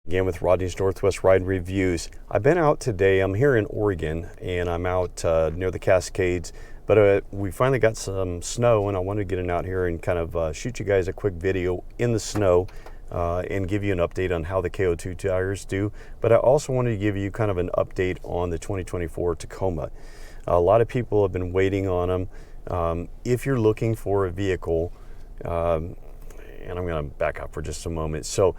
Again with Rodney's Northwest Ride Reviews. I've been out today. I'm here in Oregon, and I'm out near the Cascades. But we finally got some snow, and I wanted to get out here and kind of shoot you guys a quick video in the snow and give you an update on how the KO2 tires do. But I also wanted to give you kind of an update on the 2024 Tacoma. A lot of people have been waiting on them. If you're looking for a vehicle, and I'm going to back up for just a moment. So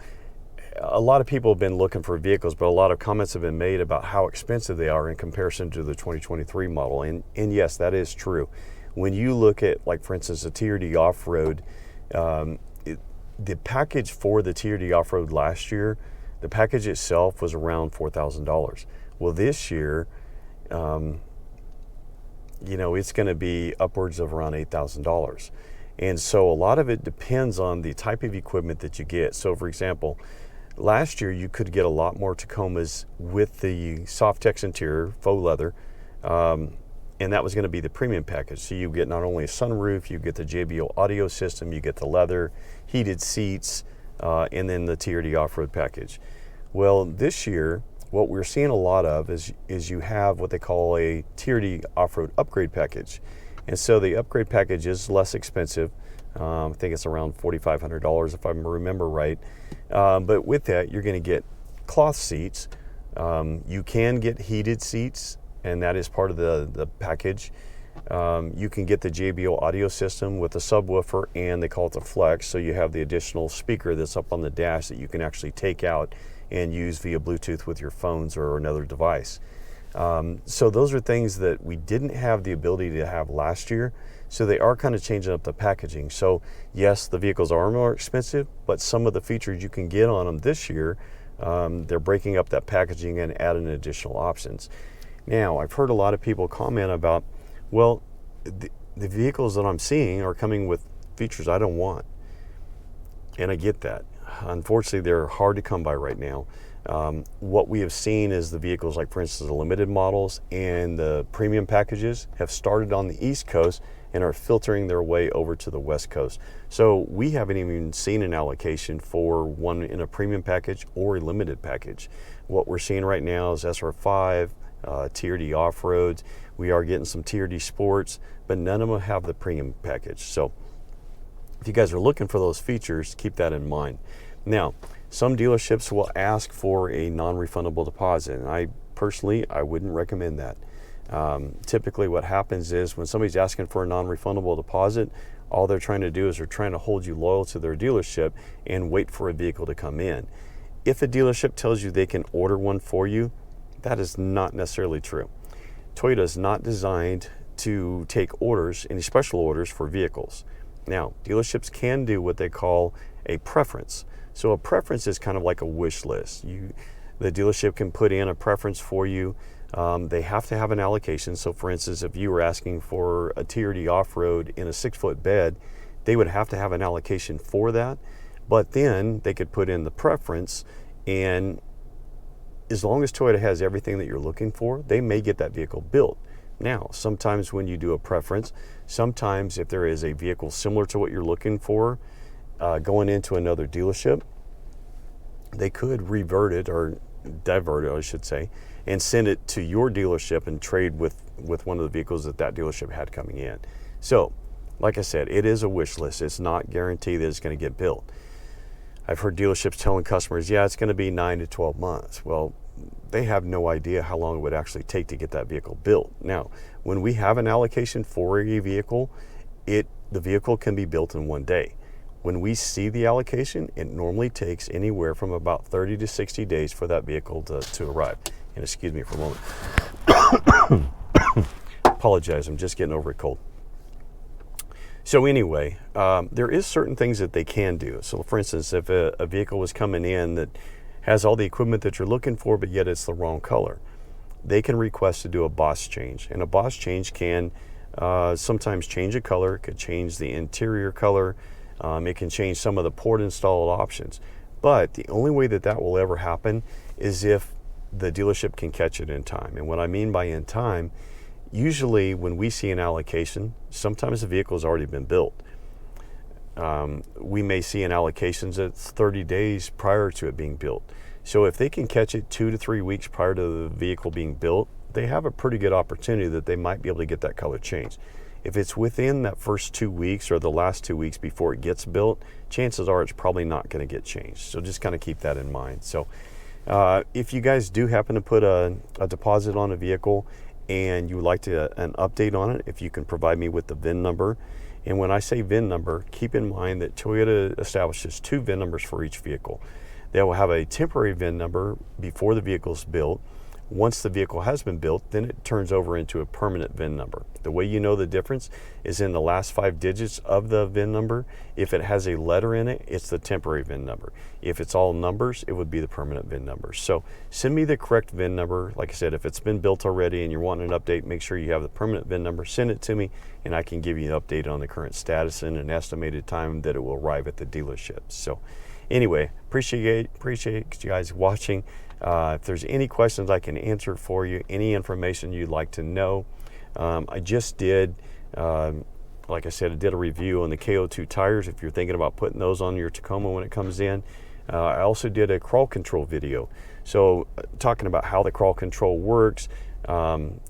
a lot of people have been looking for vehicles, but a lot of comments have been made about how expensive they are in comparison to the 2023 model. And yes, that is true. When you look at, like, for instance, the TRD off-road, the package for the TRD off-road last year, the package itself was around $4,000. Well, this year, it's going to be upwards of around $8,000. And so a lot of it depends on the type of equipment that you get. So, for example, last year you could get a lot more Tacomas with the Softex interior, faux leather, and that was going to be the premium package. So you get not only a sunroof, you get the JBL audio system, you get the leather, heated seats, and then the TRD off-road package. Well, this year, what we're seeing a lot of is you have what they call a TRD off-road upgrade package. And so the upgrade package is less expensive. I think it's around $4,500 if I remember right. But with that, you're going to get cloth seats. You can get heated seats, and that is part of the package. You can get the JBL audio system with the subwoofer, and they call it the Flex. So you have the additional speaker that's up on the dash that you can actually take out and use via Bluetooth with your phones or another device. So those are things that we didn't have the ability to have last year. So they are kind of changing up the packaging. So yes, the vehicles are more expensive, but some of the features you can get on them this year, they're breaking up that packaging and adding additional options. Now, I've heard a lot of people comment about, well, the vehicles that I'm seeing are coming with features I don't want. And I get that. Unfortunately, they're hard to come by right now. What we have seen is the vehicles, like for instance the limited models and the premium packages, have started on the East Coast and are filtering their way over to the West Coast. So we haven't even seen an allocation for one in a premium package or a limited package. What we're seeing right now is SR5, TRD off-roads. We are getting some TRD sports, but none of them have the premium package. So if you guys are looking for those features, keep that in mind. Now, some dealerships will ask for a non-refundable deposit, and I wouldn't recommend that. Typically what happens is when somebody's asking for a non-refundable deposit, all they're trying to do is they're trying to hold you loyal to their dealership and wait for a vehicle to come in. If a dealership tells you they can order one for you, that is not necessarily true. Toyota is not designed to take orders, any special orders for vehicles. Now, dealerships can do what they call a preference. So a preference is kind of like a wish list. The dealership can put in a preference for you. They have to have an allocation. So for instance, if you were asking for a TRD off-road in a 6-foot bed, they would have to have an allocation for that. But then they could put in the preference, and as long as Toyota has everything that you're looking for, they may get that vehicle built. Now, sometimes when you do a preference, sometimes if there is a vehicle similar to what you're looking for, going into another dealership, they could revert it or divert it, I should say, and send it to your dealership and trade with one of the vehicles that dealership had coming in. So, like I said, it is a wish list. It's not guaranteed that it's going to get built. I've heard dealerships telling customers, yeah, it's going to be 9 to 12 months. Well, they have no idea how long it would actually take to get that vehicle built. Now, when we have an allocation for a vehicle, the vehicle can be built in one day. When we see the allocation, it normally takes anywhere from about 30 to 60 days for that vehicle to arrive. And excuse me for a moment. Apologize, I'm just getting over a cold. So anyway, there is certain things that they can do. So for instance, if a vehicle was coming in that has all the equipment that you're looking for, but yet it's the wrong color, they can request to do a boss change. And a boss change can sometimes change a color, it could change the interior color, it can change some of the port installed options. But the only way that will ever happen is if the dealership can catch it in time. And what I mean by in time, usually when we see an allocation, sometimes the vehicle has already been built. We may see an allocation that's 30 days prior to it being built. So if they can catch it 2 to 3 weeks prior to the vehicle being built, they have a pretty good opportunity that they might be able to get that color changed. If it's within that first 2 weeks or the last 2 weeks before it gets built, chances are it's probably not going to get changed. So just kind of keep that in mind. So if you guys do happen to put a deposit on a vehicle and you would like an update on it, if you can provide me with the VIN number. And when I say VIN number, keep in mind that Toyota establishes 2 VIN numbers for each vehicle. They will have a temporary VIN number before the vehicle is built. Once the vehicle has been built, then it turns over into a permanent VIN number. The way you know the difference is in the last 5 digits of the VIN number. If it has a letter in it, it's the temporary VIN number. If it's all numbers, it would be the permanent VIN number. So send me the correct VIN number. Like I said, if it's been built already and you're wanting an update, make sure you have the permanent VIN number. Send it to me and I can give you an update on the current status and an estimated time that it will arrive at the dealership. So anyway, appreciate you guys watching. If there's any questions I can answer for you, any information you'd like to know, I just did, like I said, I did a review on the KO2 tires if you're thinking about putting those on your Tacoma when it comes in. I also did a crawl control video. So talking about how the crawl control works, talking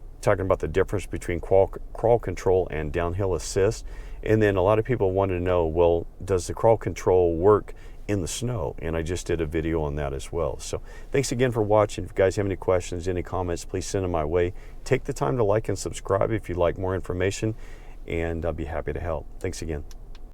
about the difference between crawl control and downhill assist. And then a lot of people wanted to know, well, does the crawl control work in the snow? And I just did a video on that as well. So thanks again for watching. If you guys have any questions, any comments, please send them my way. Take the time to like and subscribe if you'd like more information, and I'll be happy to help. Thanks again.